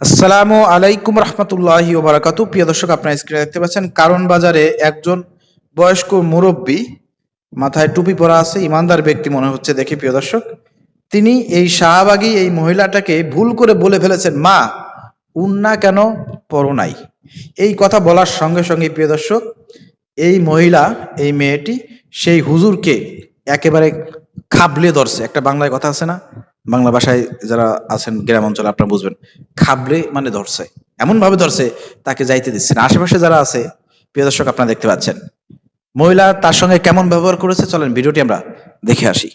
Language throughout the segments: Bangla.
আসসালামু আলাইকুম রহমতুল্লাহি ওয়া বারাকাতুহু। প্রিয় দর্শক, আপনারা স্ক্রিনে দেখতে পাচ্ছেন কারণ বাজারে একজন বয়স্ক মুরব্বী, মাথায় টুপি পরা আছে, ইমানদার ব্যক্তি মনে হচ্ছে দেখে। প্রিয় দর্শক, তিনি এই শাহবাগী এই মহিলাটাকে ভুল করে বলে ফেলেছেন, মা উন্না কেন পরো নাই। এই কথা বলার সঙ্গে সঙ্গে প্রিয় দর্শক, এই মহিলা, এই মেয়েটি সেই হুজুরকে একেবারে খাবলে ধরছে। একটা বাংলায় কথা আছে না, বাংলা ভাষায় যারা আছেন গ্রাম অঞ্চলে আপনারা বুঝবেন, খাবলে মানে ধরছে, এমন ভাবে ধরছে তাকে যাইতে দিচ্ছে না। আশেপাশে যারা আছে প্রিয় দর্শক, আপনারা দেখতে পাচ্ছেন মহিলা তার সঙ্গে কেমন ব্যবহার করেছে। চলেন ভিডিওটি আমরা দেখে আসি।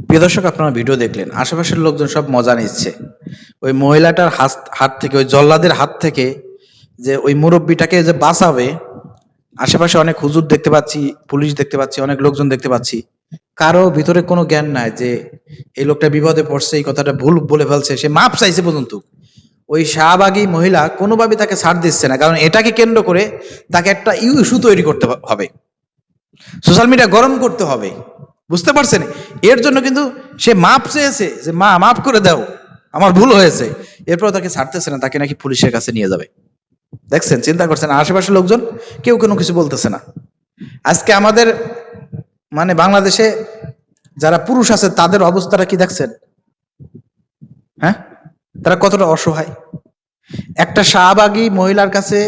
প্রিয় দর্শক, আপনারা ভিডিও দেখলেন, আশেপাশের লোকজন সব মজা নিচ্ছে ওই মহিলাটার হাত থেকে, ওই জল্লাদের হাত থেকে, যে ওই মুরব্বীটাকে যে বাঁচাবে। আশেপাশে অনেক হুজুর দেখতে পাচ্ছি, পুলিশ দেখতে পাচ্ছি, অনেক লোকজন দেখতে পাচ্ছি। কারো ভিতরে কোনো জ্ঞান নাই যে এই লোকটা বিপদে পড়ছে, এই কথাটা ভুল বলে ফেলছে, সে মাপ চাইছে পর্যন্ত। ওই শাহবাগী মহিলা কোনোভাবে তাকে ছাড় দিচ্ছে না, কারণ এটাকে কেন্দ্র করে তাকে একটা ইস্যু তৈরি করতে হবে, সোশ্যাল মিডিয়া গরম করতে হবে। বুঝতে পারছেন? এর জন্য কিন্তু সে মাপ চেয়েছে যে মা মাফ করে দাও, আমার ভুল হয়েছে। এরপর তাকে ছাড়তেছে না, তাকে নাকি পুলিশের কাছে নিয়ে যাবে। দেখছেন, চিন্তা করছেন, আশেপাশের লোকজন কেউ কোনো কিছু বলতেছে না। আজকে আমাদের মানে বাংলাদেশে যারা পুরুষ আছে তাদের অবস্থাটা কি দেখছেন? হ্যাঁ, তারা কতটা অসহায়। একটা শাহবাগী মহিলার কাছে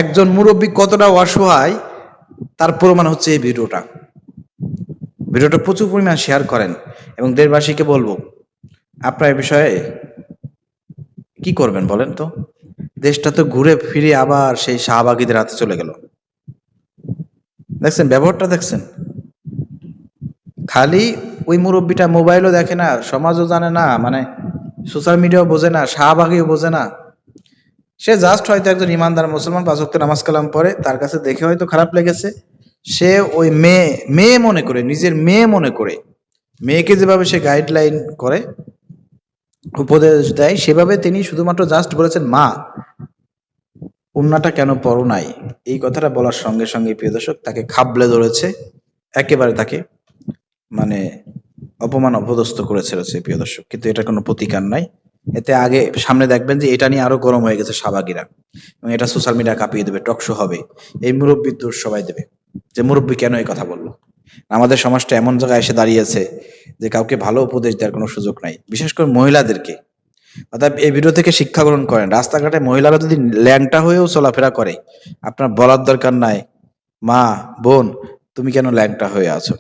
একজন মুরব্বী কতটা অসহায় তার প্রমাণ হচ্ছে এই ভিডিওটা। ভিডিওটা প্রচুর পরিমাণ শেয়ার করেন এবং দেশবাসীকে বলবো, আপনার এই বিষয়ে কি করবেন বলেন তো? দেশটা তো ঘুরে ফিরে আবার সেই শাহবাগীদের হাতে চলে গেল। দেখছেন ব্যবহারটা, দেখছেন? খালি ওই মুরব্বীটা মোবাইলও দেখে না, সমাজও জানে না, মানে সোশ্যাল মিডিয়াও বোঝে না, শাহবাগীও বোঝে না। সে জাস্ট হয়তো একজন ইমানদার মুসলমান, 5 ওয়াক্ত নামাজ কালাম পড়ে, তার কাছে দেখে হয়তো খারাপ লেগেছে। সে ওই মেয়ে মেয়ে মনে করে, নিজের মেয়ে মনে করে, মেয়েকে যেভাবে সে গাইডলাইন করে, উপদেশ দেয়, সেভাবে তিনি শুধুমাত্র জাস্ট বলেছেন, মা উন্নাটা কেন পরো নাই। এই কথাটা বলার সঙ্গে সঙ্গে প্রিয় দর্শক, তাকে খাবলে ধরেছে, একেবারে তাকে মানে অপমান অপদস্থ করেছে প্রিয় দর্শক। কিন্তু এটা কোনো প্রতিকার নাই। এতে আগে সামনে দেখবেন যে এটা নিয়ে আরো গরম হয়ে গেছে শাহবাগীরা, এবং এটা সোশ্যাল মিডিয়া কাঁপিয়ে দেবে, টকশো হবে। এই মুরব্বীর দোষ সবাই দেবে যে মুরব্বী কেন এই কথা বললো। আমাদের সমাজটা এমন জায়গায় এসে দাঁড়িয়েছে যে কাউকে ভালো উপদেশ দেওয়ার কোনো সুযোগ নাই, বিশেষ করে মহিলাদেরকে। অর্থাৎ এই ভিডিও থেকে শিক্ষা গ্রহণ করেন। রাস্তাঘাটে মহিলারা যদি ল্যাংটা হয়েও চলাফেরা করে, আপনার বলার দরকার নাই মা বোন তুমি কেন ল্যাংটা হয়ে আছো,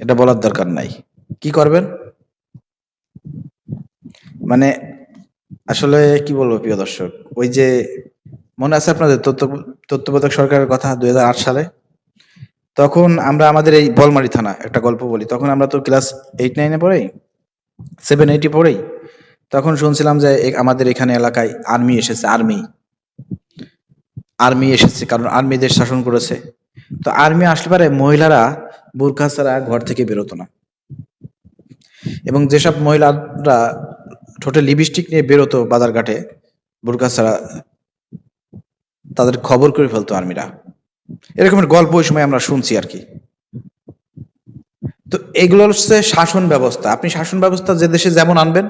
এটা বলার দরকার নাই। কি করবেন? মানে আসলে কি বলবো প্রিয় দর্শক, ওই যে মনে আছে আপনাদের তত্ত্বাবধায়ক সরকারের কথা 2008 সালে, তখন আমরা আমাদের এই বলমারি থানা, একটা গল্প বলি, তখন আমরা তো ক্লাস 8-9-এ পড়েই, 7-8-এ পড়েই, তখন শুনছিলাম যে আমাদের এখানে এলাকায় আর্মি এসেছে। আর্মি এসেছে কারণ আর্মি দেশ শাসন করেছে। তো আর্মি আসলে পারে মহিলারা বোরকা ছাড়া ঘর থেকে বেরোতো না, এবং যেসব মহিলারা ঠোঁটে লিপস্টিক নিয়ে বেরোতো বাজারঘাটে বোরকা ছাড়া, তাদের খবর করে ফেলতো আর্মিরা। এরকমের গল্প ওই সময় আমরা শুনছি আর কি। তো এগুলো হচ্ছে শাসন ব্যবস্থা। আপনি শাসন ব্যবস্থা যে দেশে যেমন আনবেন,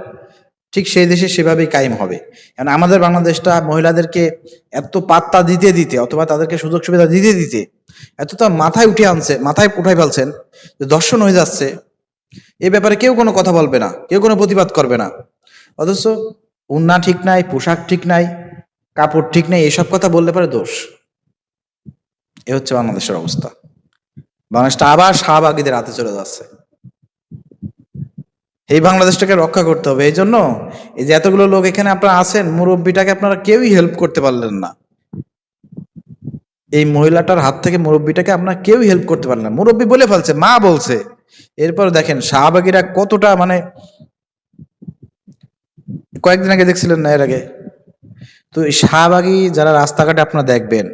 ঠিক সেই দেশে সেভাবেই কায়েম হবে। কারণ আমাদের বাংলাদেশটা মহিলাদেরকে এত পাত্তা দিতে দিতে, অথবা তাদেরকে সুযোগ সুবিধা দিতে দিতে এতটা মাথায় উঠাই ফেলছেন যে দর্শন হয়ে যাচ্ছে। এই ব্যাপারে কেউ কোনো কথা বলবে না, কেউ কোনো প্রতিবাদ করবে না। অথচ উন্না ঠিক নাই, পোশাক ঠিক নাই, কাপড় ঠিক নাই, এসব কথা বললে পারে দোষ। এ হচ্ছে বাংলাদেশের অবস্থা। বাংলাদেশটা আবার শাহবাগীদের হাতে চলে যাচ্ছে। এই বাংলাদেশটাকে রক্ষা করতে হবে। এই জন্য এই যে এতগুলো লোক এখানে আপনারা আছেন, মুরব্বীটাকে আপনারা কেউই হেল্প করতে পারলেন না। এই মহিলাটার হাত থেকে মুরব্বীটাকে আপনারা কেউই হেল্প করতে পারলেন না। মুরব্বী বলে ফেলছে, মা বলছে। এরপর দেখেন শাহবাগীরা কতটা মানে, কয়েকদিন আগে দেখছিলেন না, এর আগে তো এই শাহবাগী যারা রাস্তাঘাটে আপনারা দেখবেন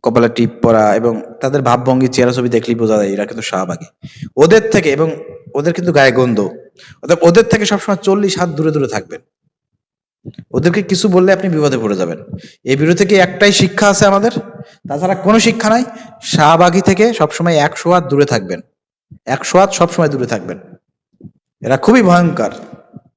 কপালে টিপ পরা এবং তাদের ভাবভঙ্গি চেহারা ছবি দেখলেই বোঝা যায় এরা কিন্তু শাহবাগী। ওদের থেকে, এবং ওদের কিন্তু গায়ে গন্ধ, ওদের থেকে সবসময় 40 হাত দূরে দূরে থাকবেন। ওদেরকে কিছু বললে আপনি বিপদে পড়ে যাবেন। এই ভিডিও থেকে একটাই শিক্ষা আছে আমাদের, তাছাড়া কোনো শিক্ষা নাই। শাহবাগী থেকে সবসময় 100 হাত দূরে থাকবেন, 100 হাত সবসময় দূরে থাকবেন। এরা খুবই ভয়ঙ্কর।